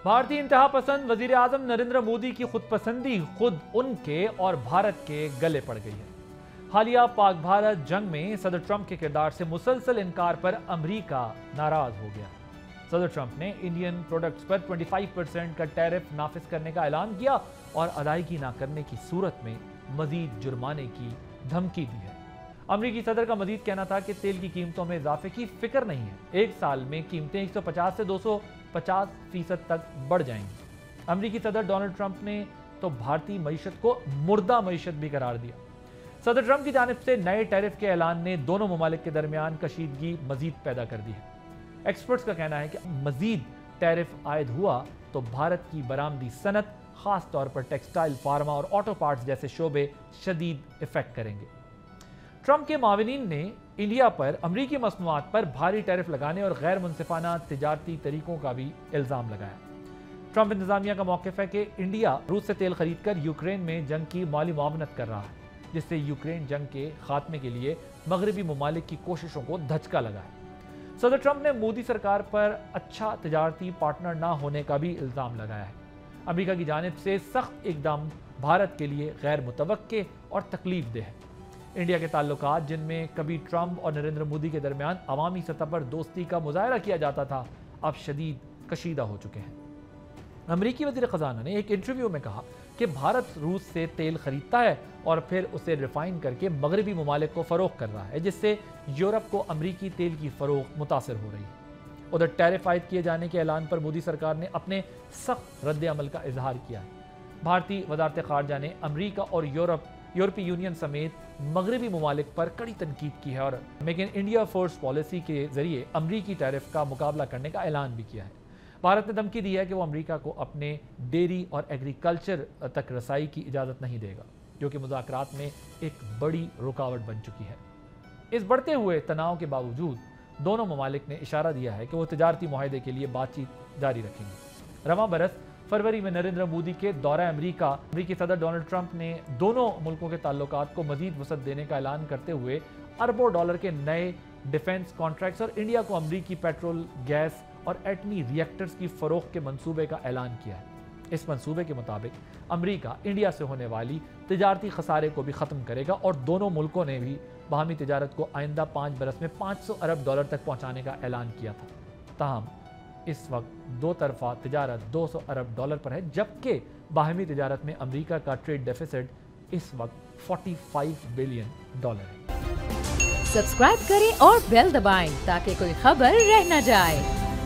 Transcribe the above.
भारतीय इंतहा पसंद वजीर आजम नरेंद्र मोदी की खुदपसंदी खुद उनके और भारत के गले पड़ गई है। हालिया पाक भारत जंग में सदर ट्रंप के किरदार से मुसलसल इनकार पर अमेरिका नाराज हो गया। सदर ट्रंप ने इंडियन प्रोडक्ट्स पर 25% का टैरिफ नाफिज करने का ऐलान किया और अदायगी न करने की सूरत में मजीद जुर्माने की धमकी दी है। अमेरिकी सदर का मजीद कहना था कि तेल की कीमतों में इजाफे की फिक्र नहीं है। एक साल में कीमतें 150 से 250% तक बढ़ जाएंगी। अमेरिकी सदर डोनाल्ड ट्रंप ने तो भारतीय मईशत को मुर्दा मईशत भी करार दिया। सदर ट्रंप की जानिब से नए टैरिफ के ऐलान ने दोनों ममालिक के दरमियान कशीदगी मजीद पैदा कर दी है। एक्सपर्ट्स का कहना है कि मजीद टैरिफ आयद हुआ तो भारत की बरामदी सनत, खास तौर पर टेक्सटाइल, फार्मा और ऑटो पार्ट्स जैसे शोबे शदीद इफेक्ट करेंगे। ट्रंप के माविनीन ने इंडिया पर अमरीकी मसनूआत पर भारी टैरिफ लगाने और गैर मुनसिफाना तिजारती तरीकों का भी इल्जाम लगाया। ट्रंप इंतजामिया का मौक़िफ़ है कि इंडिया रूस से तेल खरीद कर यूक्रेन में जंग की माली मुआवनत कर रहा है, जिससे यूक्रेन जंग के खात्मे के लिए मगरबी ममालिक की कोशिशों को धचका लगा है। सदर ट्रंप ने मोदी सरकार पर अच्छा तिजारती पार्टनर ना होने का भी इल्ज़ाम लगाया है। अमेरिका की जानिब से सख्त इक़दाम भारत के लिए गैर मुतवक्के और तकलीफ देह है। इंडिया के ताल्लुकात, जिनमें कभी ट्रंप और नरेंद्र मोदी के दरमियान अवामी सतह पर दोस्ती का मुजाहरा किया जाता था, अब शदीद कशीदा हो चुके हैं। अमरीकी वज़ीर ख़ज़ाना ने एक इंटरव्यू में कहा कि भारत रूस से तेल खरीदता है और फिर उसे रिफाइन करके मगरबी ममालिक को फ़रोख्त कर रहा है, जिससे यूरोप को अमरीकी तेल की फ़रोख्त मुतासिर हो रही है। उधर टैरिफ आयद किए जाने के ऐलान पर मोदी सरकार ने अपने सख्त रद्द अमल का इजहार किया है। भारतीय वज़ारत ख़ारजा ने अमरीका और यूरोपीय यूनियन समेत मगरबी ममालिक पर कड़ी तनकीद की है और make in India first policy के जरिए अमरीकी टैरिफ का मुकाबला करने का ऐलान भी किया है। भारत ने धमकी दी है कि वो अमरीका को अपने डेयरी और एग्रीकल्चर तक रसाई की इजाज़त नहीं देगा, जो कि मुज़ाकरात में एक बड़ी रुकावट बन चुकी है। इस बढ़ते हुए तनाव के बावजूद दोनों ममालिक ने इशारा दिया है कि वो तिजारती मुआहदे के लिए बातचीत जारी रखेंगे। रवां बरस फरवरी में नरेंद्र मोदी के दौरा अमरीकी सदर डोनाल्ड ट्रंप ने दोनों मुल्कों के ताल्लुकात को मजीद वसअत देने का ऐलान करते हुए अरबों डॉलर के नए डिफेंस कॉन्ट्रैक्ट्स और इंडिया को अमरीकी पेट्रोल, गैस और एटमी रिएक्टर्स की फरोख्त के मंसूबे का ऐलान किया है। इस मंसूबे के मुताबिक अमरीका इंडिया से होने वाली तिजारती खसारे को भी ख़त्म करेगा और दोनों मुल्कों ने भी बाहमी तिजारत को आइंदा 5 बरस में 500 अरब डॉलर तक पहुँचाने का ऐलान किया था। ताहम इस वक्त दो तरफा तिजारत 200 अरब डॉलर पर है, जबकि बाहमी तिजारत में अमरीका का ट्रेड डेफिसिट इस वक्त 45 बिलियन डॉलर है। सब्सक्राइब करें और बेल दबाएं ताकि कोई खबर रह न जाए।